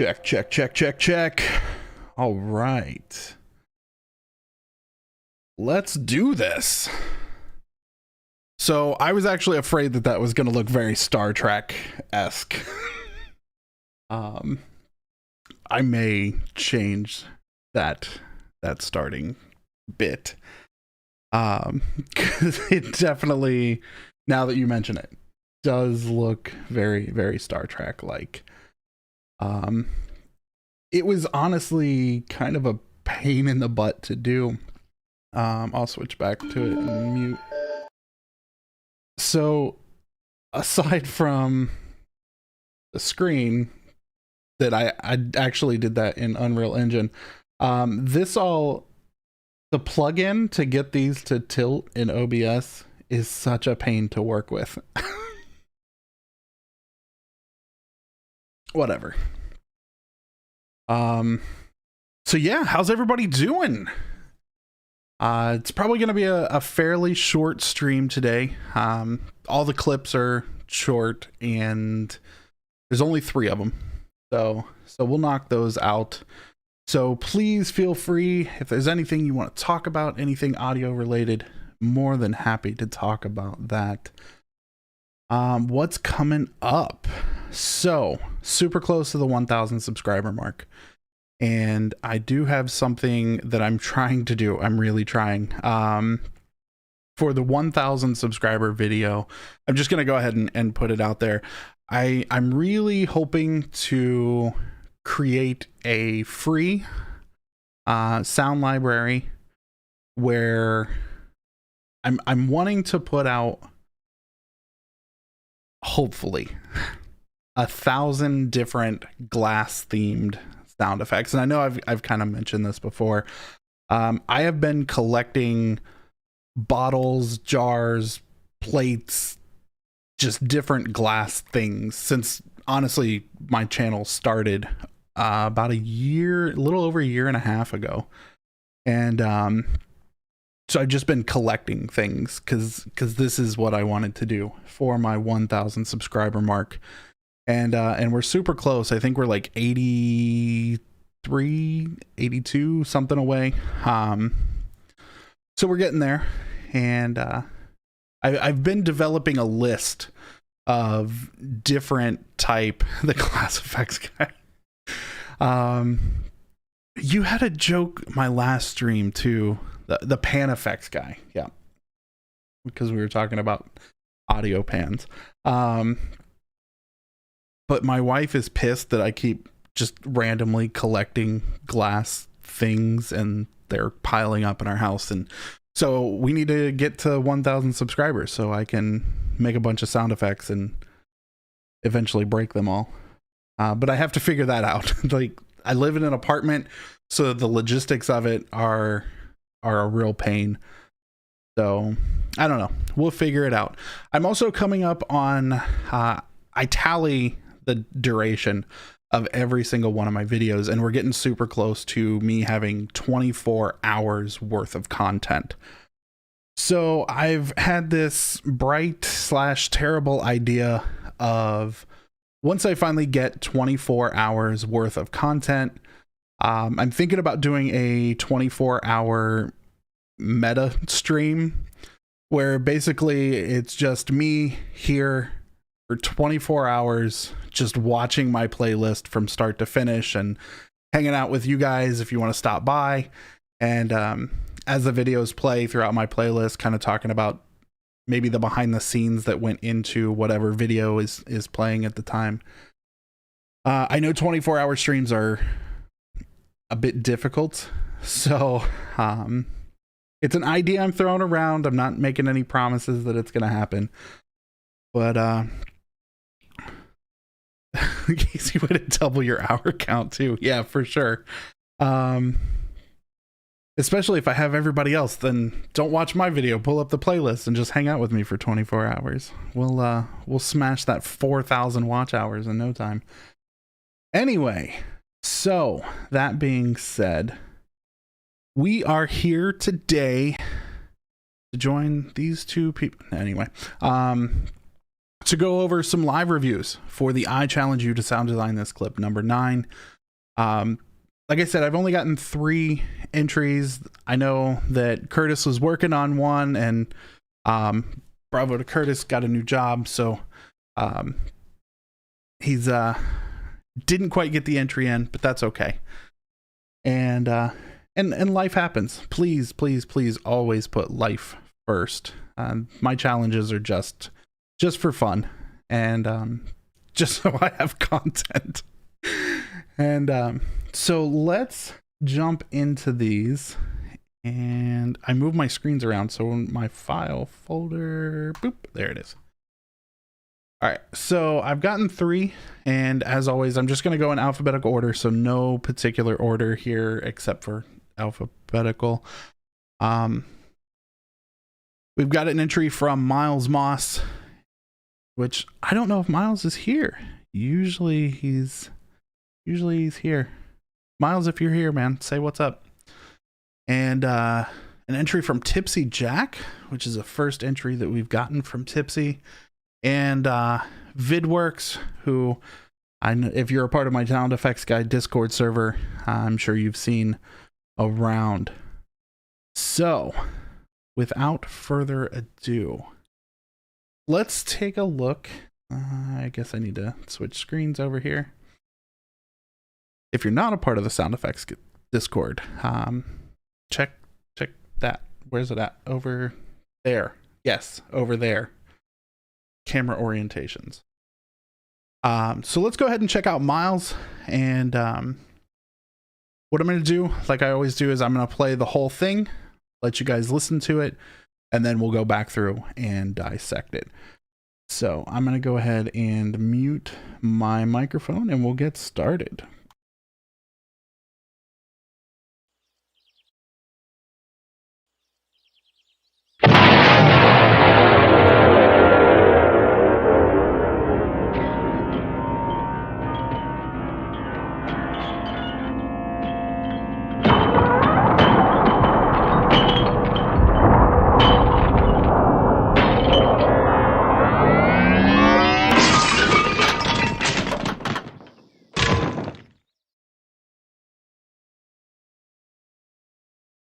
Check, check, check, check, check. All right. Let's do this. So I was actually afraid that that was going to look very Star Trek-esque. I may change that starting bit. 'Cause it definitely, now that you mention it, does look very, very Star Trek-like. It was honestly kind of a pain in the butt to do. I'll switch back to it and mute. So, aside from the screen, that I actually did that in Unreal Engine. The plugin to get these to tilt in OBS is such a pain to work with. Whatever. So yeah, how's everybody doing? It's probably going to be a fairly short stream today. All the clips are short and there's only 3 of them. So we'll knock those out. So please feel free, if there's anything you want to talk about, anything audio related, more than happy to talk about that. What's coming up? So super close to the 1,000 subscriber mark. And I do have something that I'm trying to do. I'm really trying. For the 1,000 subscriber video, I'm just going to go ahead and put it out there. I'm really hoping to create a free sound library where I'm wanting to put out, hopefully, 1,000 different glass themed sound effects. And I know I've kind of mentioned this before. I have been collecting bottles, jars, plates, just different glass things since, honestly, my channel started about a little over a year and a half ago. And so I've just been collecting things because this is what I wanted to do for my 1,000 subscriber mark. And we're super close. I think we're like 83, 82, something away. So we're getting there. And I've been developing a list of different type, the glass effects guy. You had a joke my last stream too, the pan effects guy. Yeah. Because we were talking about audio pans. But my wife is pissed that I keep just randomly collecting glass things and they're piling up in our house. And so we need to get to 1,000 subscribers so I can make a bunch of sound effects and eventually break them all. But I have to figure that out. Like, I live in an apartment, so the logistics of it are a real pain. So I don't know. We'll figure it out. I'm also coming up on, I tally the duration of every single one of my videos, and we're getting super close to me having 24 hours worth of content. So I've had this bright / terrible idea of, once I finally get 24 hours worth of content, I'm thinking about doing a 24-hour meta stream where basically it's just me here for 24 hours, just watching my playlist from start to finish and hanging out with you guys if you want to stop by. And as the videos play throughout my playlist, kind of talking about maybe the behind the scenes that went into whatever video is playing at the time. I know 24-hour streams are a bit difficult, so it's an idea I'm throwing around. I'm not making any promises that it's going to happen, but Casey would have double your hour count too. Yeah, for sure. Especially if I have everybody else, then don't watch my video, pull up the playlist and just hang out with me for 24 hours. We'll smash that 4,000 watch hours in no time. Anyway, so that being said, we are here today to join these two people. Anyway, to go over some live reviews for the I Challenge You to Sound Design This Clip number 9. Like I said, I've only gotten 3 entries. I know that Curtis was working on one, and bravo to Curtis, got a new job, so he's didn't quite get the entry in, but that's okay. And life happens. Please always put life first. My challenges are just for fun, and just so I have content. And so let's jump into these. And I move my screens around, so in my file folder, boop, there it is. All right, so I've gotten 3, and as always, I'm just going to go in alphabetical order, so no particular order here except for alphabetical. We've got an entry from Miles Moss, which I don't know if Miles is here. Usually he's here. Miles, if you're here, man, say what's up. And an entry from Tipsy Jack, which is the first entry that we've gotten from Tipsy. And VidWorks, who if you're a part of my Sound Effects Guy Discord server, I'm sure you've seen around. So, without further ado, let's take a look. I guess I need to switch screens over here. If you're not a part of the Sound Effects Discord, check that. Where's it at? Over there. Yes, over there. Camera orientations. So let's go ahead and check out Miles. And what I'm going to do, like I always do, is I'm going to play the whole thing, let you guys listen to it, and then we'll go back through and dissect it. So I'm going to go ahead and mute my microphone and we'll get started.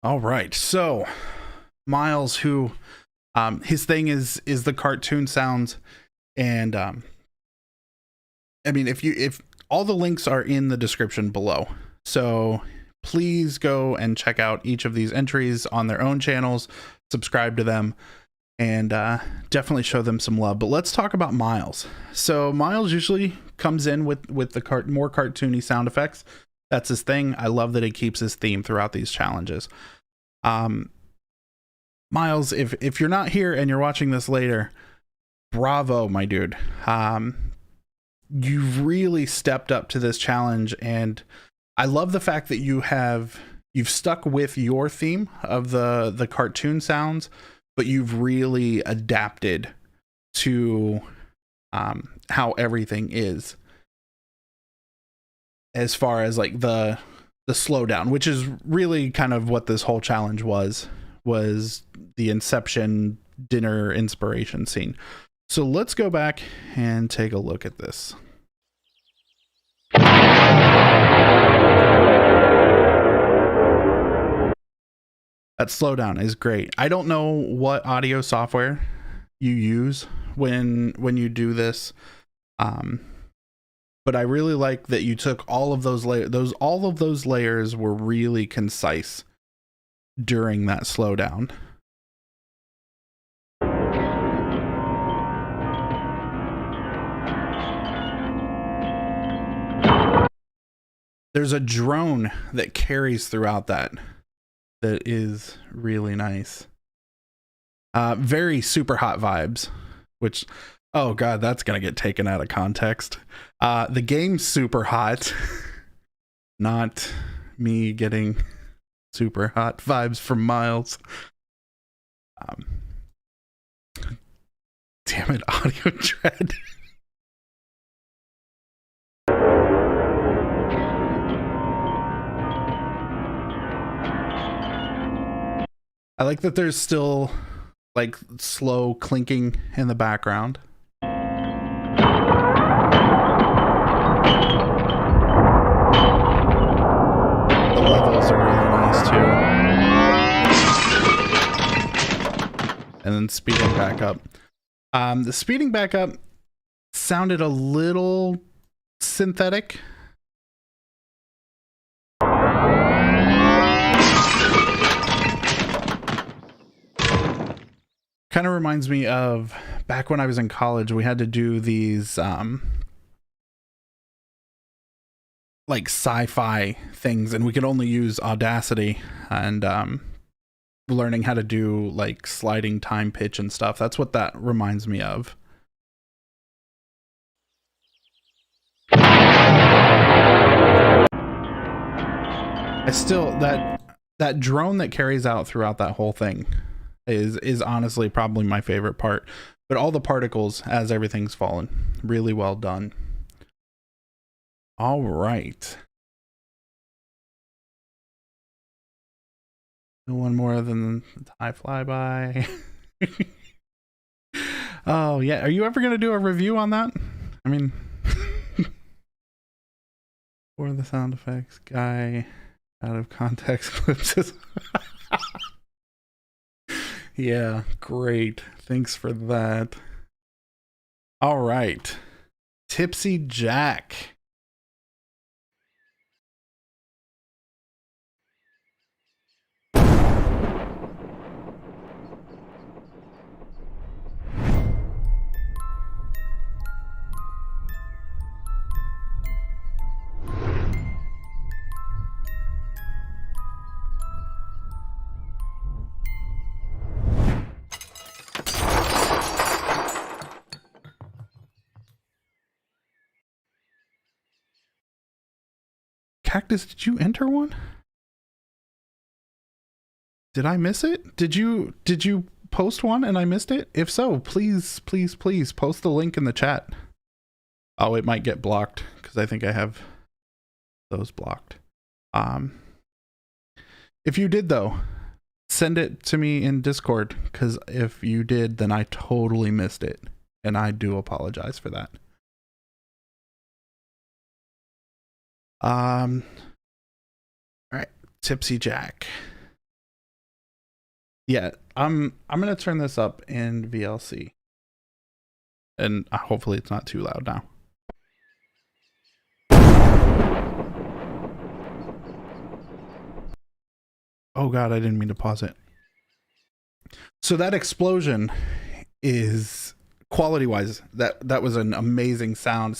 All right, so Miles, who his thing is the cartoon sounds, and I mean, if all the links are in the description below, so please go and check out each of these entries on their own channels, subscribe to them, and definitely show them some love. But let's talk about Miles. So Miles usually comes in with the more cartoony sound effects. That's his thing. I love that he keeps his theme throughout these challenges. Miles, if you're not here and you're watching this later, bravo, my dude. You've really stepped up to this challenge, and I love the fact that you've stuck with your theme of the cartoon sounds, but you've really adapted to how everything is, as far as like the slowdown, which is really kind of what this whole challenge was the Inception dinner inspiration scene. So let's go back and take a look at this. That slowdown is great. I don't know what audio software you use when you do this, but I really like that you took all of those layers. All of those layers were really concise during that slowdown. There's a drone that carries throughout that is really nice. Very Super Hot vibes, which, oh god, that's gonna get taken out of context. The game's Super Hot, not me getting super hot vibes from Miles. Damn it, audio dread. I like that there's still like slow clinking in the background. and then speeding back up. The speeding back up sounded a little synthetic. Kind of reminds me of back when I was in college, we had to do these like sci-fi things, and we could only use Audacity, and learning how to do like sliding time pitch and stuff. That's what that reminds me of. I still, that drone that carries out throughout that whole thing is honestly probably my favorite part. But all the particles as everything's fallen, really well done. All right. No one more than the high flyby. Oh yeah, are you ever gonna do a review on that? I mean, for the sound effects guy, out of context clips. Yeah, great. Thanks for that. All right. Tipsy Jack. Cactus, did you enter one? Did I miss it? Did you post one and I missed it? If so, please post the link in the chat. Oh, it might get blocked because I think I have those blocked. If you did though, send it to me in Discord, because if you did, then I totally missed it, and I do apologize for that. All right, Tipsy Jack. Yeah, I'm gonna turn this up in VLC, and hopefully it's not too loud now. Oh god, I didn't mean to pause it. So that explosion is, quality wise, that was an amazing sound.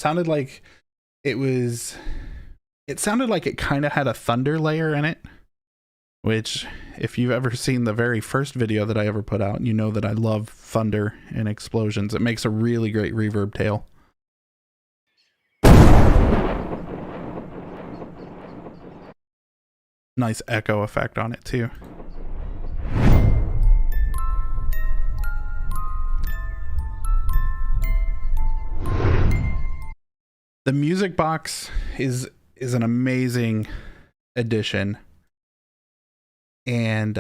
It sounded like it kind of had a thunder layer in it, which if you've ever seen the very first video that I ever put out, you know that I love thunder and explosions. It makes a really great reverb tail. Nice echo effect on it too. The music box is an amazing addition, and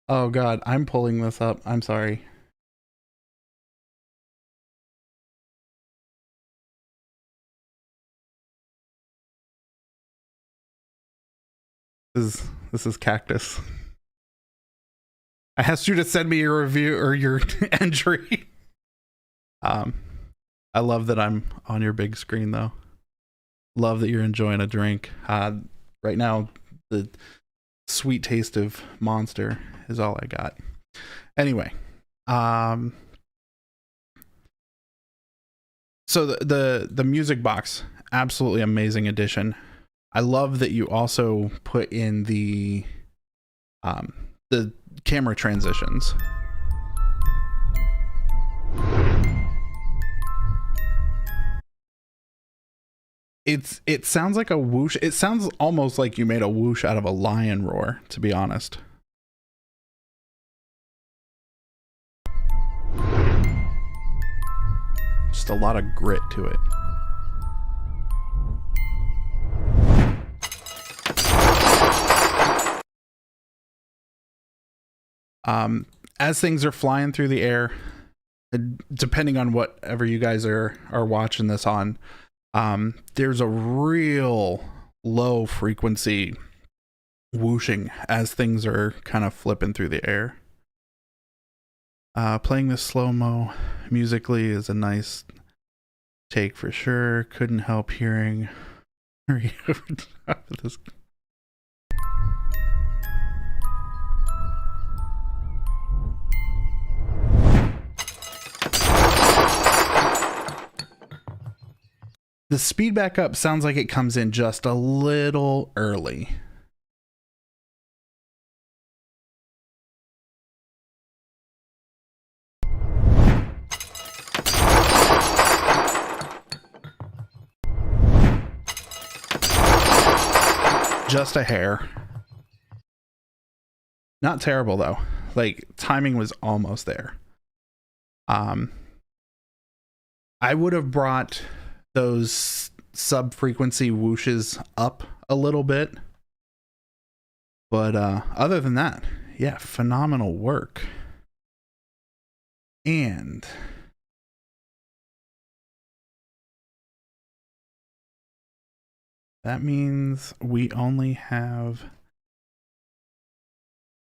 oh god, I'm pulling this up. I'm sorry. This is Cactus. I asked you to send me your review or your entry. I love that I'm on your big screen though. Love that you're enjoying a drink. Right now, the sweet taste of Monster is all I got. Anyway, so the music box, absolutely amazing addition. I love that you also put in the camera transitions. It sounds like a whoosh. It sounds almost like you made a whoosh out of a lion roar, to be honest. Just a lot of grit to it. As things are flying through the air, depending on whatever you guys are watching this on, there's a real low frequency whooshing as things are kind of flipping through the air. Playing this slow-mo musically is a nice take for sure. Couldn't help hearing this. The speed back up sounds like it comes in just a little early. Just a hair. Not terrible though. Like, timing was almost there. I would have brought those sub frequency whooshes up a little bit, but other than that, yeah, phenomenal work. And that means we only have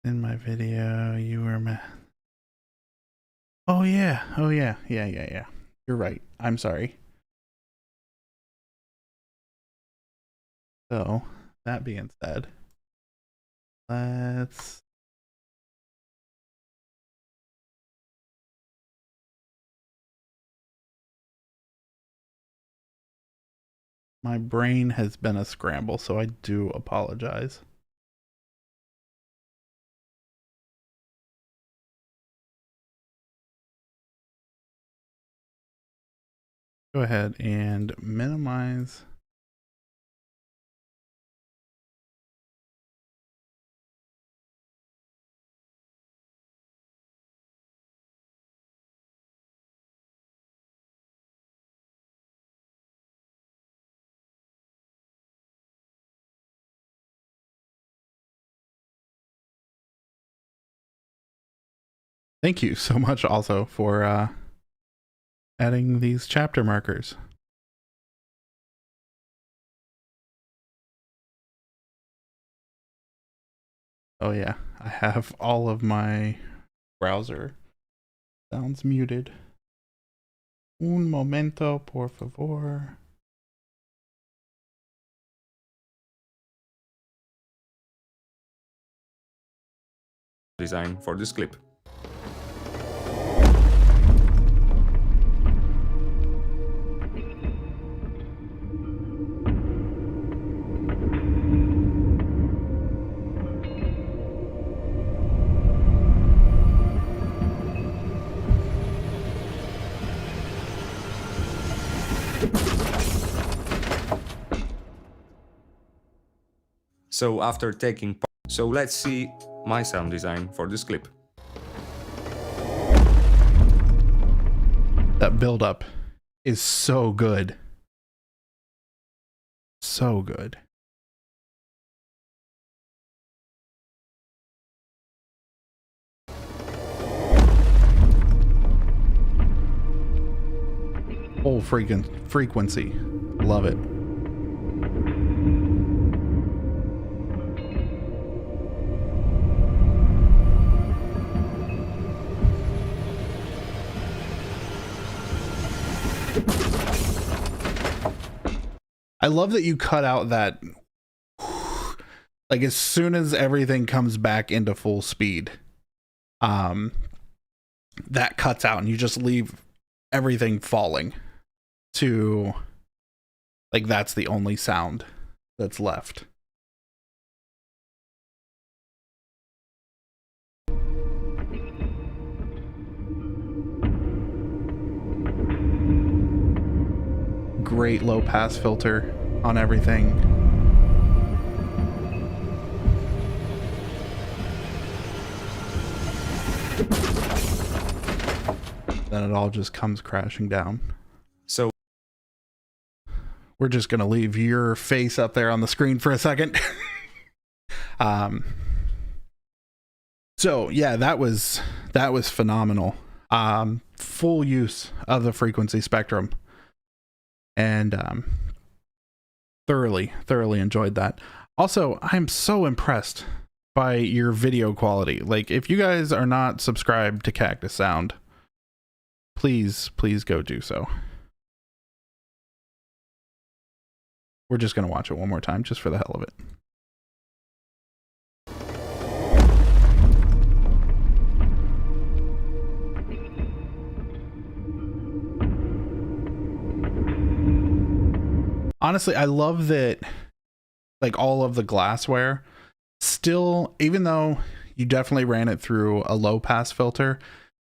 in my video you were oh yeah, yeah, you're right, I'm sorry. So, that being said, let's my brain has been a scramble, so I do apologize. Go ahead and minimize. Thank you so much also for adding these chapter markers. Oh yeah, I have all of my browser sounds muted. Un momento, por favor. Design for this clip. So after taking part, so let's see my sound design for this clip. That build up is so good. So good. Full frequency. Love it. I love that you cut out that, like, as soon as everything comes back into full speed, that cuts out and you just leave everything falling to, like, that's the only sound that's left. Great low pass filter on everything. Then it all just comes crashing down. So we're just gonna leave your face up there on the screen for a second. So yeah, that was phenomenal. Full use of the frequency spectrum. And thoroughly enjoyed that. Also, I'm so impressed by your video quality. Like, if you guys are not subscribed to Cactus Sound, please go do so. We're just gonna watch it one more time just for the hell of it. Honestly, I love that, like, all of the glassware still, even though you definitely ran it through a low pass filter,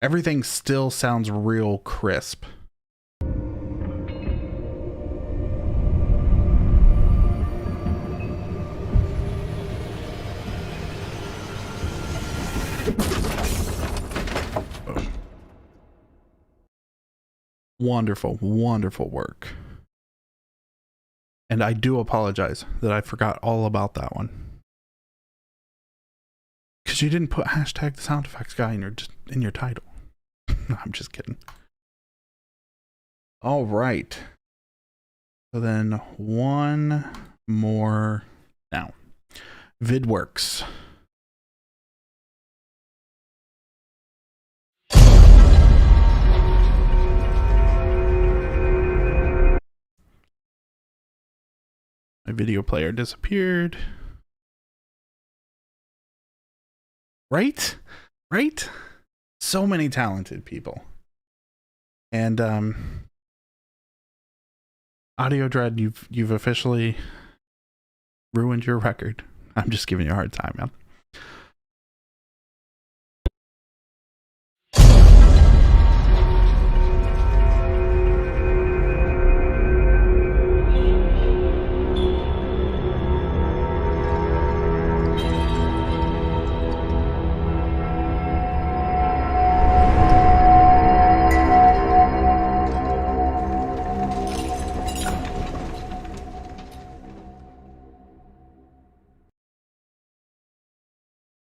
everything still sounds real crisp. Wonderful work. And I do apologize that I forgot all about that one. Because you didn't put hashtag the sound effects guy in your title. No, I'm just kidding. All right. So then one more now. VidWorks. My video player disappeared. Right? So many talented people. And Audio Dread, you've officially ruined your record. I'm just giving you a hard time, man.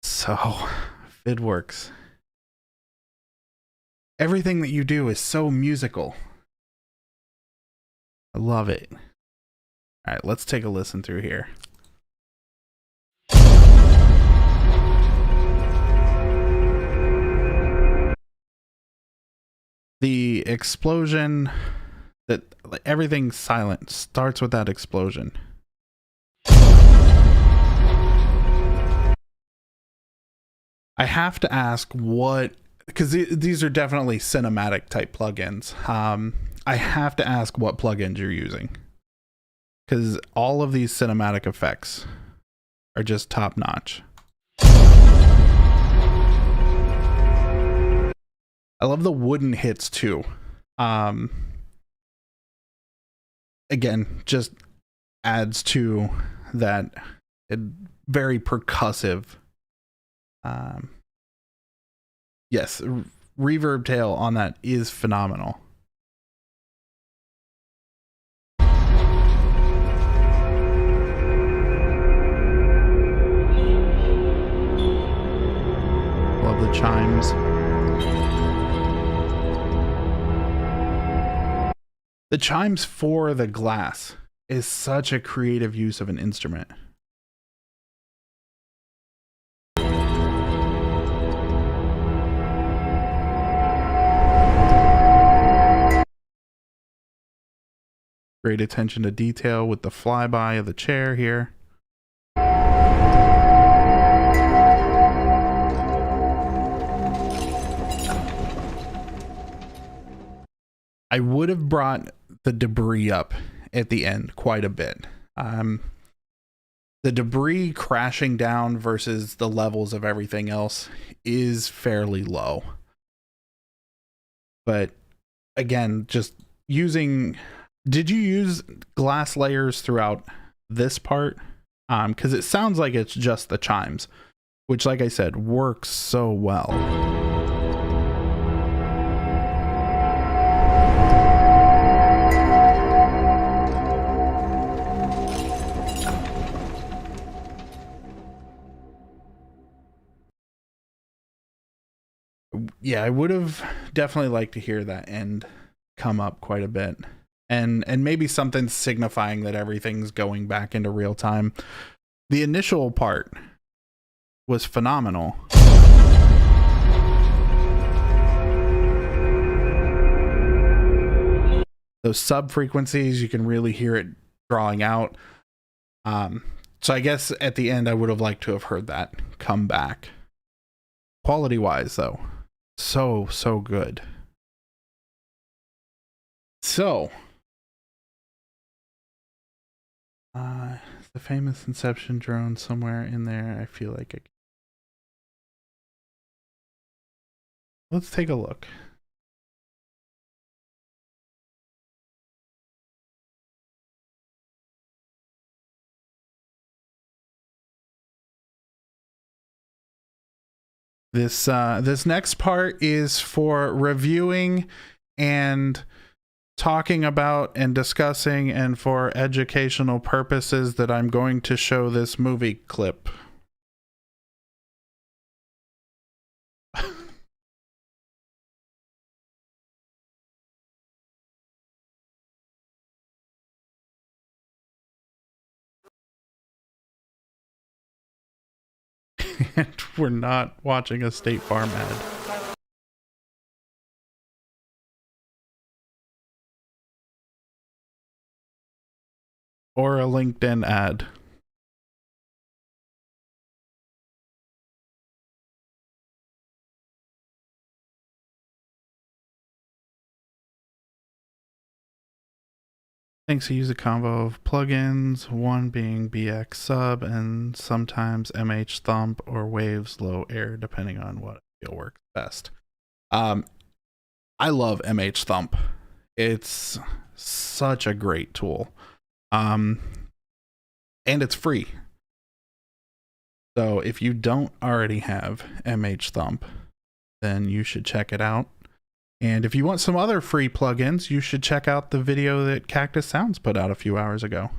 So, VidWorks. Everything that you do is so musical. I love it. All right, let's take a listen through here. The explosion, that everything's silent, starts with that explosion. I have to ask what, because these are definitely cinematic type plugins. I have to ask what plugins you're using, because all of these cinematic effects are just top notch. I love the wooden hits too. Again, just adds to that very percussive. Yes, reverb tail on that is phenomenal. Love the chimes. The chimes for the glass is such a creative use of an instrument. Great attention to detail with the flyby of the chair here. I would have brought the debris up at the end quite a bit. The debris crashing down versus the levels of everything else is fairly low. But again, just using... Did you use glass layers throughout this part? Because it sounds like it's just the chimes, which, like I said, works so well. Yeah, I would have definitely liked to hear that end come up quite a bit. and maybe something signifying that everything's going back into real time. The initial part was phenomenal. Those sub frequencies, you can really hear it drawing out. So I guess at the end I would have liked to have heard that come back. Quality wise though, so good. So the famous Inception drone somewhere in there. I feel like let's take a look. This next part is for reviewing and talking about and discussing, and for educational purposes that I'm going to show this movie clip. And we're not watching a State Farm ad. Or a LinkedIn ad. Thanks. I use a combo of plugins, one being BX Sub and sometimes MH Thump or Waves Low Air, depending on what I feel works best. I love MH Thump. It's such a great tool. And it's free. So if you don't already have MH Thump, then you should check it out. And if you want some other free plugins, you should check out the video that Cactus Sounds put out a few hours ago.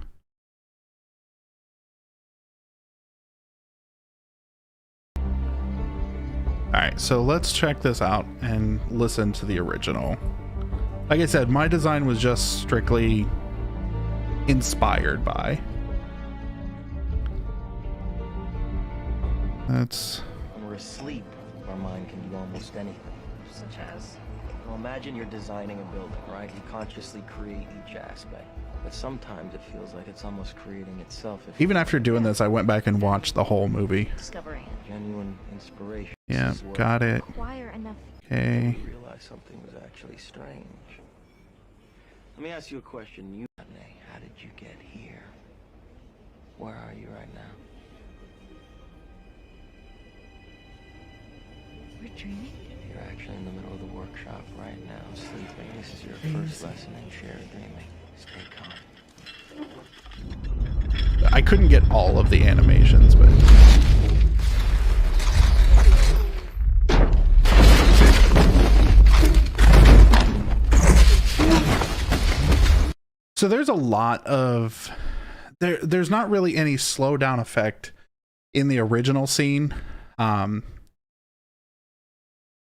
Alright, so let's check this out and listen to the original. Like I said, my design was just strictly inspired by. That's... When we're asleep, our mind can do almost anything. Such as? Well, imagine you're designing a building, right? You consciously create each aspect. But sometimes it feels like it's almost creating itself. Even after doing this, I went back and watched the whole movie. Discovery. Genuine inspiration. Yeah, got it. Okay. I realized something was actually strange. Let me ask you a question. How did you get here? Where are you right now? We're dreaming? You're actually in the middle of the workshop right now, sleeping. This is your first lesson in shared dreaming. Stay calm. I couldn't get all of the animations, but... So there's a lot of... There's not really any slowdown effect in the original scene.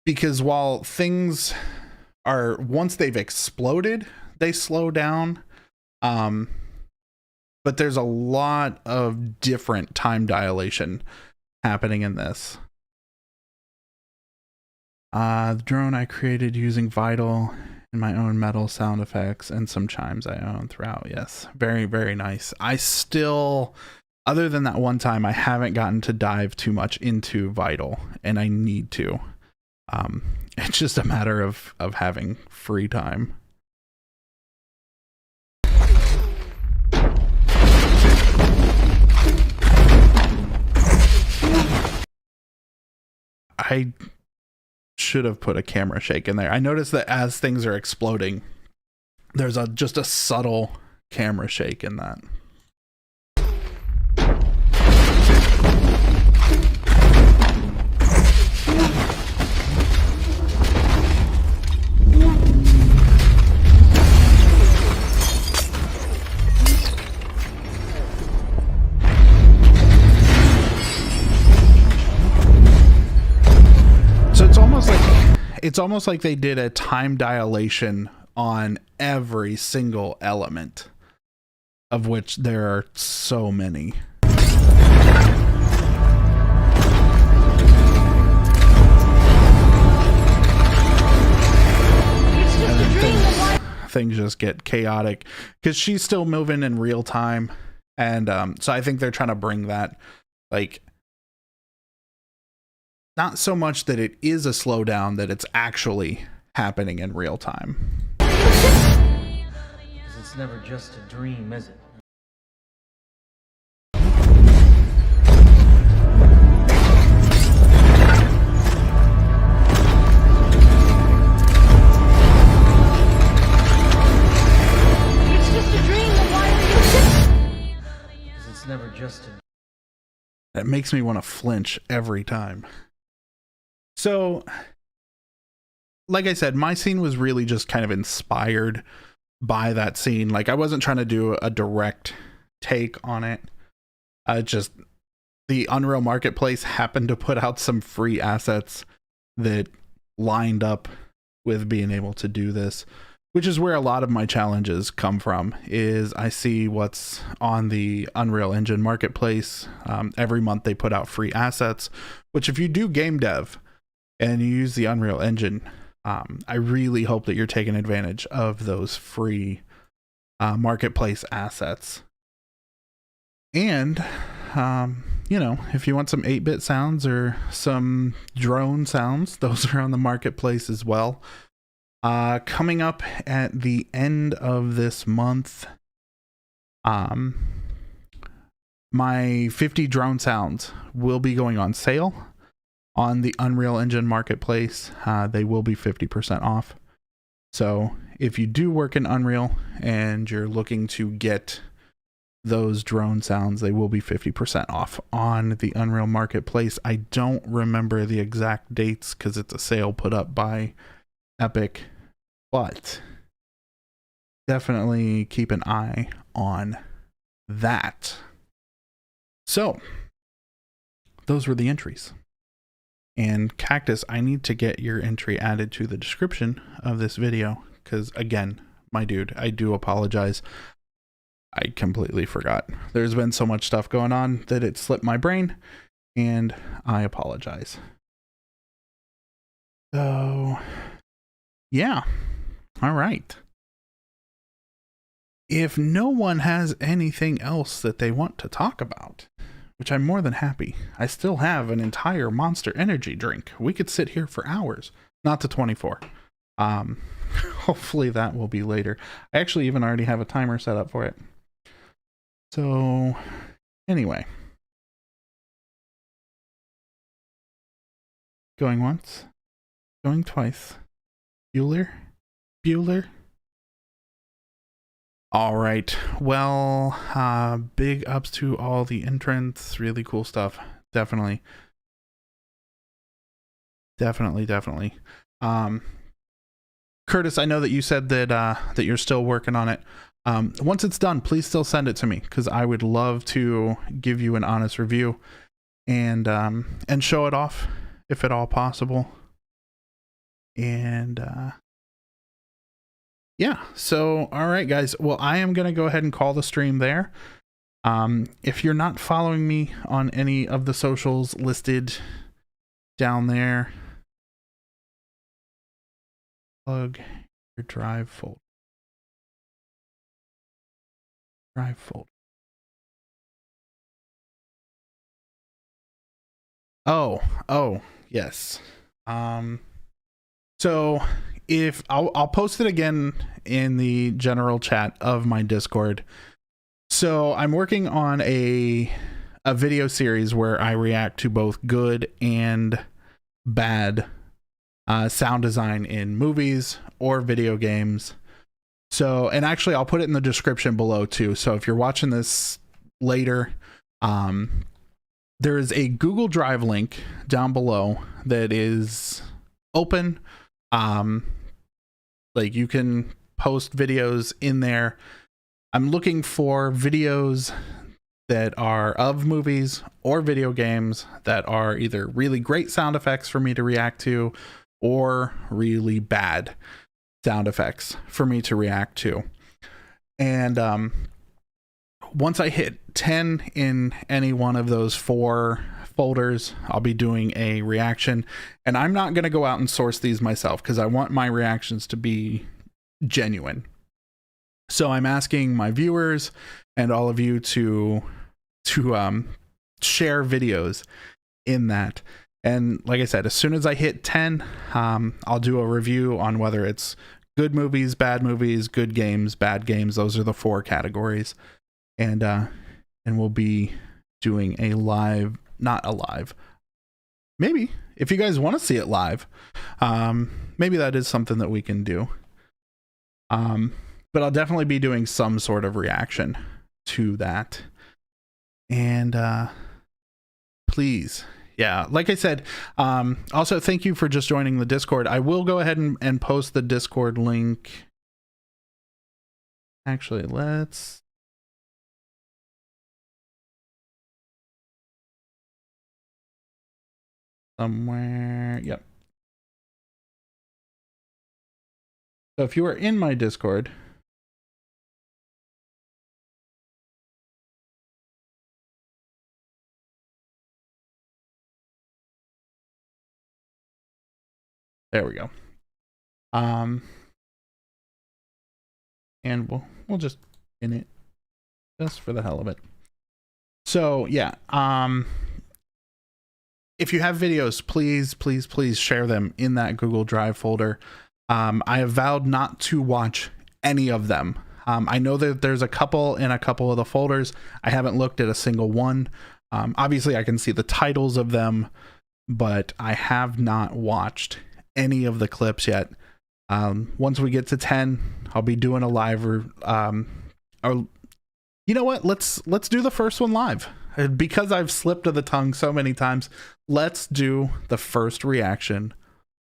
Because while things are, once they've exploded, they slow down. But there's a lot of different time dilation happening in this. The drone I created using Vital and my own metal sound effects and some chimes I own throughout. Yes, very, very nice. I still, other than that one time, I haven't gotten to dive too much into Vital, and I need to. It's just a matter of having free time. I should have put a camera shake in there. I noticed that as things are exploding, there's just a subtle camera shake in that. It's almost like they did a time dilation on every single element, of which there are so many. Things just get chaotic because she's still moving in real time, and so I think they're trying to bring that, like, not so much that it is a slowdown, that it's actually happening in real time. 'Cause it's never just a dream, is it? Never just a... That makes me want to flinch every time. So, like I said, my scene was really just kind of inspired by that scene. Like, I wasn't trying to do a direct take on it. Just the Unreal Marketplace happened to put out some free assets that lined up with being able to do this, which is where a lot of my challenges come from. Is I see what's on the Unreal Engine Marketplace. Every month they put out free assets, which if you do game dev and you use the Unreal Engine, I really hope that you're taking advantage of those free marketplace assets. And, you know, if you want some 8-bit sounds or some drone sounds, those are on the marketplace as well. Coming up at the end of this month, my 50 drone sounds will be going on sale on the Unreal Engine Marketplace. They will be 50% off. So if you do work in Unreal and you're looking to get those drone sounds, they will be 50% off on the Unreal Marketplace. I don't remember the exact dates because it's a sale put up by Epic, but definitely keep an eye on that. So those were the entries. And Cactus, I need to get your entry added to the description of this video because, again, my dude, I do apologize. I completely forgot. There's been so much stuff going on that it slipped my brain, and I apologize. So yeah. All right. If no one has anything else that they want to talk about, which I'm more than happy, I still have an entire Monster Energy drink. We could sit here for hours, not to 24. Hopefully that will be later. I actually even already have a timer set up for it. So anyway, going once, going twice. Bueller. All right. Well, big ups to all the entrants. Really cool stuff. Definitely. Curtis, I know that you said that that you're still working on it. Once it's done, please still send it to me because I would love to give you an honest review and show it off if at all possible. And yeah, so all right, guys. Well, I am gonna go ahead and call the stream there. If you're not following me on any of the socials listed down there, plug your drive folder. Oh, yes. So if I'll post it again in the general chat of my Discord. So I'm working on a video series where I react to both good and bad sound design in movies or video games. So, and actually I'll put it in the description below too. So if you're watching this later, there is a Google Drive link down below that is open. Like you can post videos in there. I'm looking for videos that are of movies or video games that are either really great sound effects for me to react to or really bad sound effects for me to react to. And once I hit 10 in any one of those 4 folders, I'll be doing a reaction. And I'm not going to go out and source these myself because I want my reactions to be genuine. So I'm asking my viewers and all of you to share videos in that. And like I said, as soon as I hit 10, I'll do a review on whether it's good movies, bad movies, good games, bad games. Those are the 4 categories. And we'll be doing a live, not a live. Maybe if you guys want to see it live, maybe that is something that we can do. But I'll definitely be doing some sort of reaction to that. And please, yeah, like I said, also thank you for just joining the Discord. I will go ahead and post the Discord link. Actually, let's somewhere. Yep. So if you are in my Discord, there we go. And we'll just in it just for the hell of it. So yeah, if you have videos, please share them in that Google Drive folder. I have vowed not to watch any of them. I know that there's a couple in a couple of the folders. I haven't looked at a single one. Obviously I can see the titles of them, but I have not watched any of the clips yet. Once we get to 10, I'll be doing a live, or you know what? Let's do the first one live. Because I've slipped of the tongue so many times, let's do the first reaction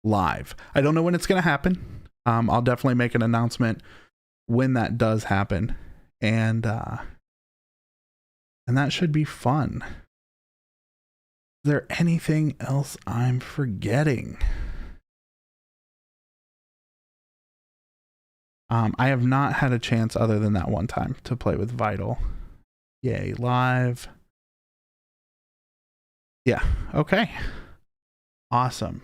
live. I don't know when it's going to happen. I'll definitely make an announcement when that does happen. And that should be fun. Is there anything else I'm forgetting? I have not had a chance other than that one time to play with Vital. Yay, live. Yeah, okay. Awesome.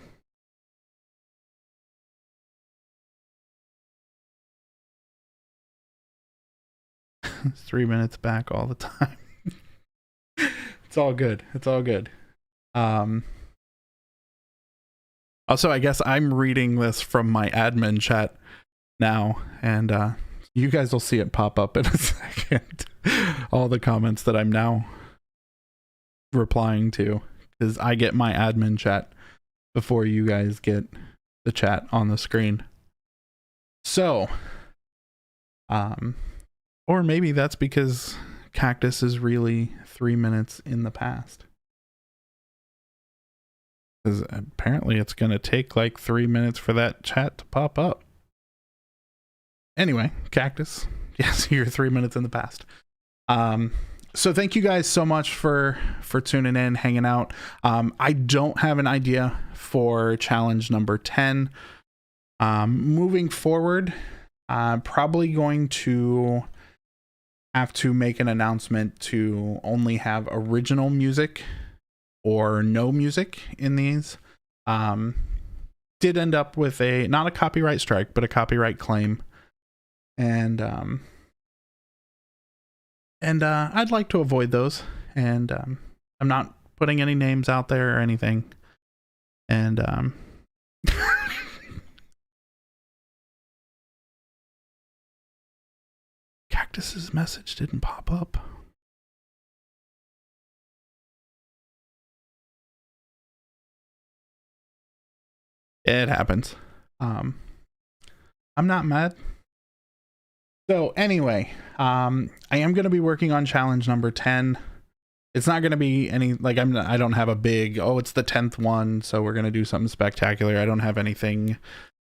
It's 3 minutes back all the time. It's all good. It's all good. Also, I guess I'm reading this from my admin chat now, and you guys will see it pop up in a second. All the comments that I'm now replying to, because I get my admin chat before you guys get the chat on the screen. So, or maybe that's because Cactus is really 3 minutes in the past. Because apparently it's going to take like 3 minutes for that chat to pop up. Anyway, Cactus, yes, you're 3 minutes in the past. So thank you guys so much for tuning in, hanging out. I don't have an idea for challenge number 10. Moving forward, I'm probably going to have to make an announcement to only have original music or no music in these. Did end up with not a copyright strike, but a copyright claim. And I'd like to avoid those. And I'm not putting any names out there or anything. And Cactus's message didn't pop up. It happens. I'm not mad. So anyway, I am going to be working on challenge number 10. It's not going to be any, like, I don't have a big, oh, it's the 10th one, so we're going to do something spectacular. I don't have anything.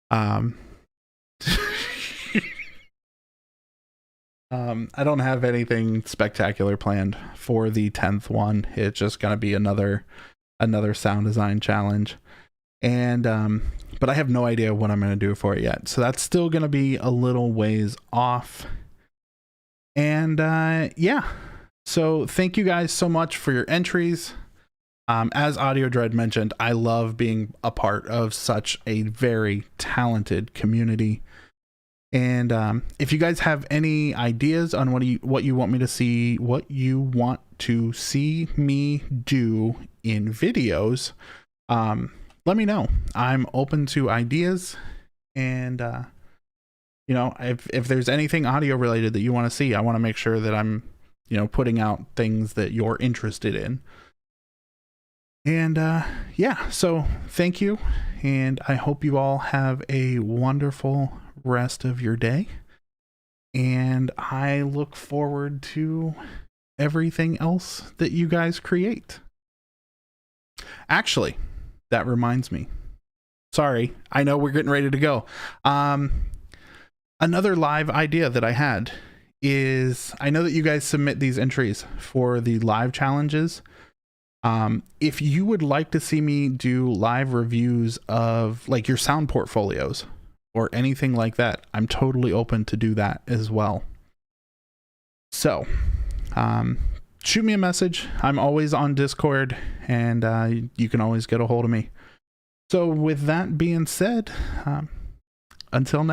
I don't have anything spectacular planned for the 10th one. It's just going to be another sound design challenge. And but I have no idea what I'm going to do for it yet. So that's still going to be a little ways off. And yeah. So thank you guys so much for your entries. As Audio Dread mentioned, I love being a part of such a very talented community. And if you guys have any ideas on what you want me to see, what you want to see me do in videos, let me know. I'm open to ideas, and you know, if there's anything audio related that you want to see, I want to make sure that I'm, you know, putting out things that you're interested in. And yeah, so thank you, and I hope you all have a wonderful rest of your day, and I look forward to everything else that you guys create. Actually, that reminds me, sorry, I know we're getting ready to go. Another live idea that I had is, I know that you guys submit these entries for the live challenges. If you would like to see me do live reviews of like your sound portfolios or anything like that, I'm totally open to do that as well. So, shoot me a message. I'm always on Discord, and you can always get a hold of me. So with that being said, until next